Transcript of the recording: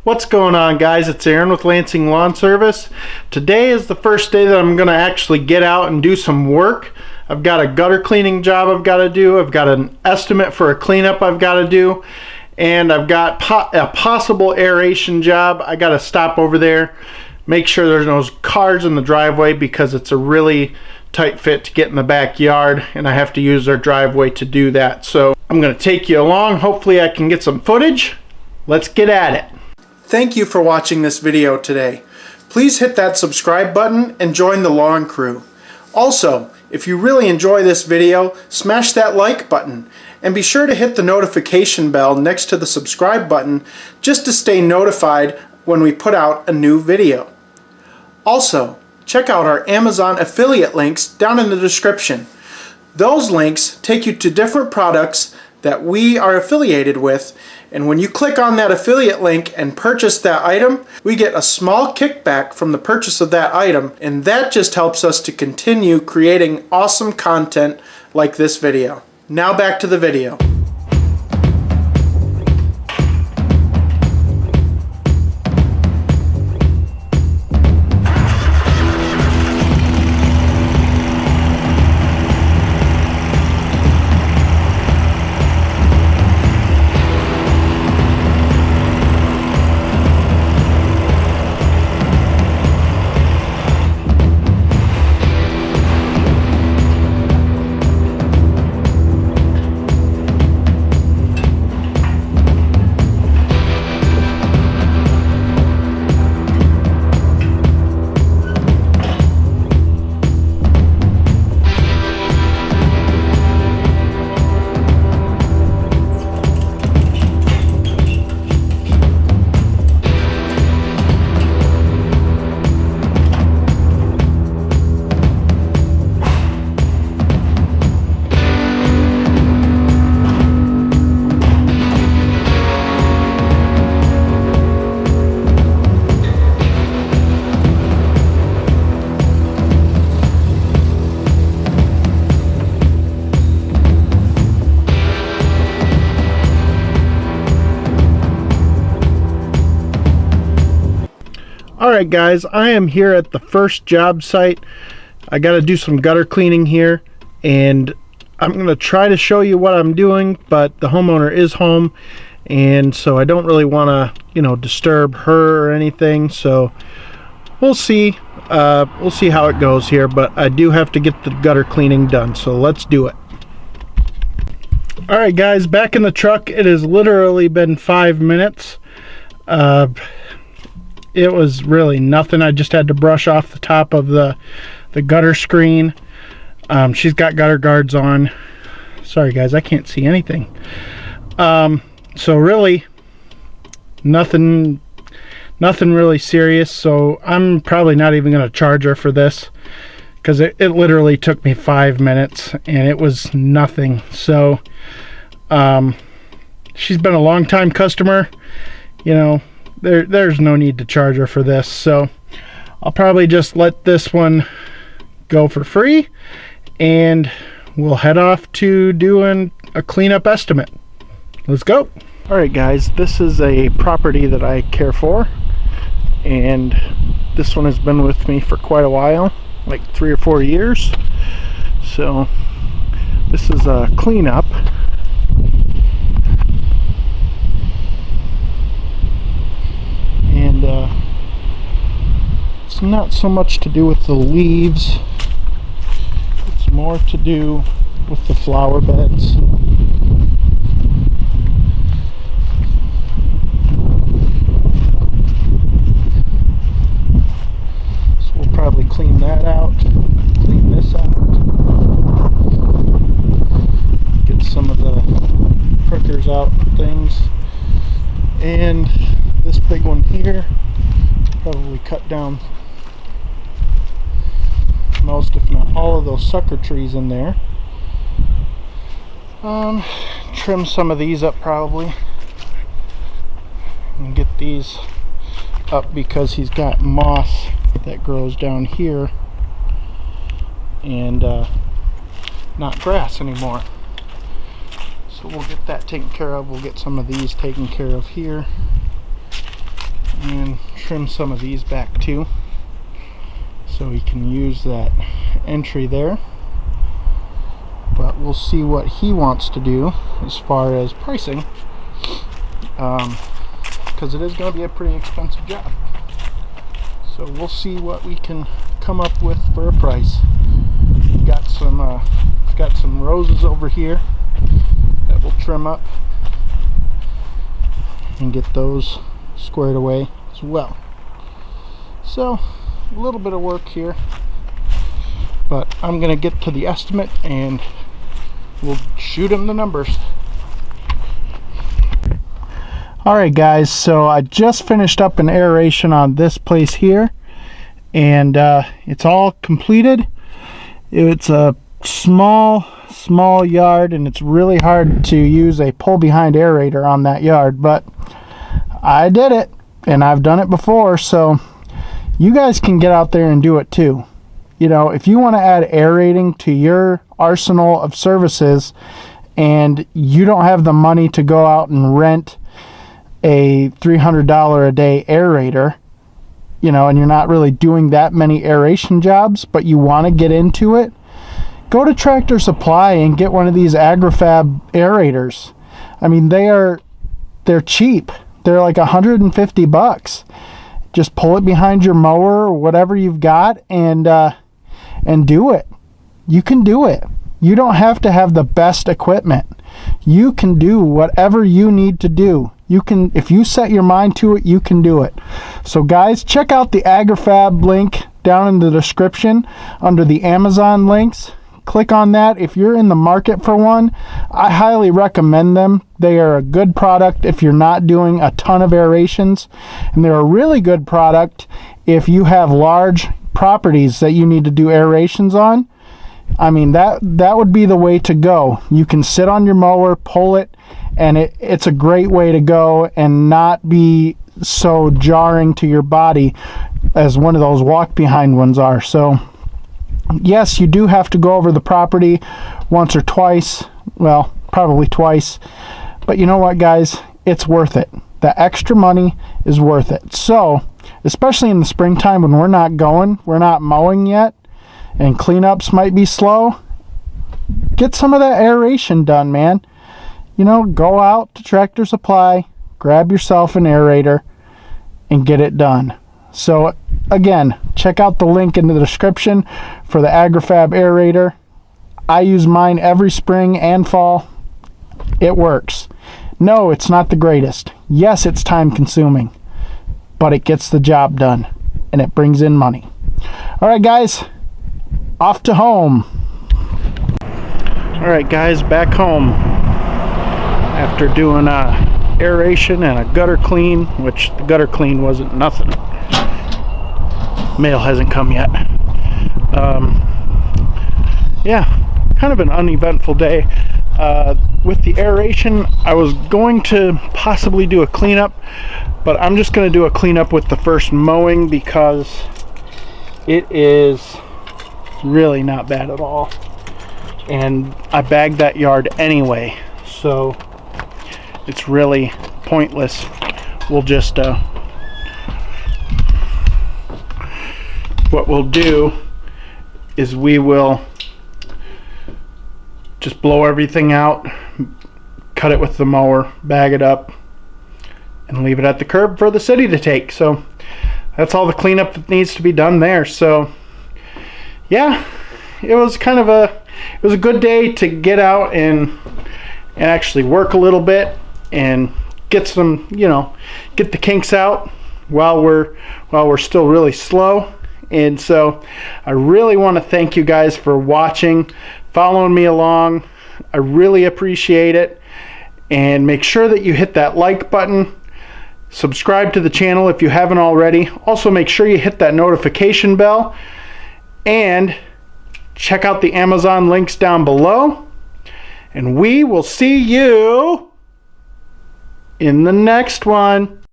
What's going on, guys? It's Aaron with Lansing Lawn Service. Today is the first day that I'm going to actually get out and do some work. I've got a gutter cleaning job I've got to do. I've got an estimate for a cleanup I've got to do. And I've got a possible aeration job. I got to stop over there, make sure there's no cars in the driveway because it's a really tight fit to get in the backyard and I have to use their driveway to do that. So I'm going to take you along. Hopefully I can get some footage. Let's get at it. Thank you for watching this video today. Please hit that subscribe button and join the lawn crew. Also, if you really enjoy this video, smash that like button and be sure to hit the notification bell next to the subscribe button just to stay notified when we put out a new video. Also, check out our Amazon affiliate links down in the description. Those links take you to different products that we are affiliated with, and when you click on that affiliate link and purchase that item, we get a small kickback from the purchase of that item, and that just helps us to continue creating awesome content like this video. Now back to the video. Alright guys, I am here at the first job site. I got to do some gutter cleaning here and I'm going to try to show you what I'm doing, but the homeowner is home and so I don't really want to, disturb her or anything, so we'll see how it goes here, but I do have to get the gutter cleaning done, so let's do it. Alright guys, back in the truck. It has literally been 5 minutes. It was really nothing. I just had to brush off the top of the gutter screen. She's got gutter guards on. Sorry guys, I can't see anything. So really nothing really serious, so I'm probably not even going to charge her for this because it literally took me 5 minutes and it was nothing. So she's been a long time customer, there's no need to charge her for this, so I'll probably just let this one go for free and we'll head off to doing a cleanup estimate. Let's go. Alright guys, this is a property that I care for and this one has been with me for quite a while, like 3 or 4 years. So this is a cleanup. It's not so much to do with the leaves, it's more to do with the flower beds. So we'll probably clean that out, clean this out, get some of the prickers out and things, and this big one here, probably cut down most, if not all, of those sucker trees in there. Trim some of these up probably and get these up because he's got moss that grows down here and not grass anymore. So we'll get that taken care of. We'll get some of these taken care of here. trim some of these back too, so we can use that entry there. But we'll see what he wants to do as far as pricing, because it is going to be a pretty expensive job. So we'll see what we can come up with for a price. We've got some roses over here that we'll trim up and get those squared away as well. So a little bit of work here, but I'm gonna get to the estimate and we'll shoot him the numbers. Alright guys, so I just finished up an aeration on this place here, and it's all completed. It's a small yard, and it's really hard to use a pull behind aerator on that yard, but I did it, and I've done it before, so you guys can get out there and do it too. You know, if you want to add aerating to your arsenal of services and you don't have the money to go out and rent a $300 a day aerator, you know, and you're not really doing that many aeration jobs, but you want to get into it, go to Tractor Supply and get one of these agrifab aerators. I mean, they're cheap. They're like $150. Just pull it behind your mower or whatever you've got, and do it. You can do it. You don't have to have the best equipment. You can do whatever you need to do. You can, if you set your mind to it, you can do it. So guys, check out the agrifab link down in the description under the Amazon links. Click on that if you're in the market for one. I highly recommend them. They are a good product if you're not doing a ton of aerations, and they're a really good product if you have large properties that you need to do aerations on. I mean, that would be the way to go. You can sit on your mower, pull it, and it's a great way to go and not be so jarring to your body as one of those walk behind ones are. So yes, you do have to go over the property once or twice, well, probably twice, but you know what guys, it's worth it. The extra money is worth it. So especially in the springtime when we're not mowing yet, and cleanups might be slow, get some of that aeration done, man. You know, go out to Tractor Supply, grab yourself an aerator, and get it done. So again, check out the link in the description for the agrifab aerator. I use mine every spring and fall. It works. No, it's not the greatest. Yes, it's time consuming, but it gets the job done and it brings in money. All right guys, off to home. All right guys, back home after doing aeration and a gutter clean, which the gutter clean wasn't nothing. Mail hasn't come yet. Yeah, kind of an uneventful day. With the aeration, I was going to possibly do a cleanup, but I'm just going to do a cleanup with the first mowing because it is really not bad at all. And I bagged that yard anyway, so it's really pointless. We'll just what we'll do is we will just blow everything out, cut it with the mower, bag it up, and leave it at the curb for the city to take. So that's all the cleanup that needs to be done there. So yeah, it was kind of a good day to get out and actually work a little bit and get some, you know, get the kinks out while we're still really slow. And so I really want to thank you guys for watching, following me along. I really appreciate it. And make sure that you hit that like button, subscribe to the channel if you haven't already. Also make sure you hit that notification bell and check out the Amazon links down below. And we will see you in the next one.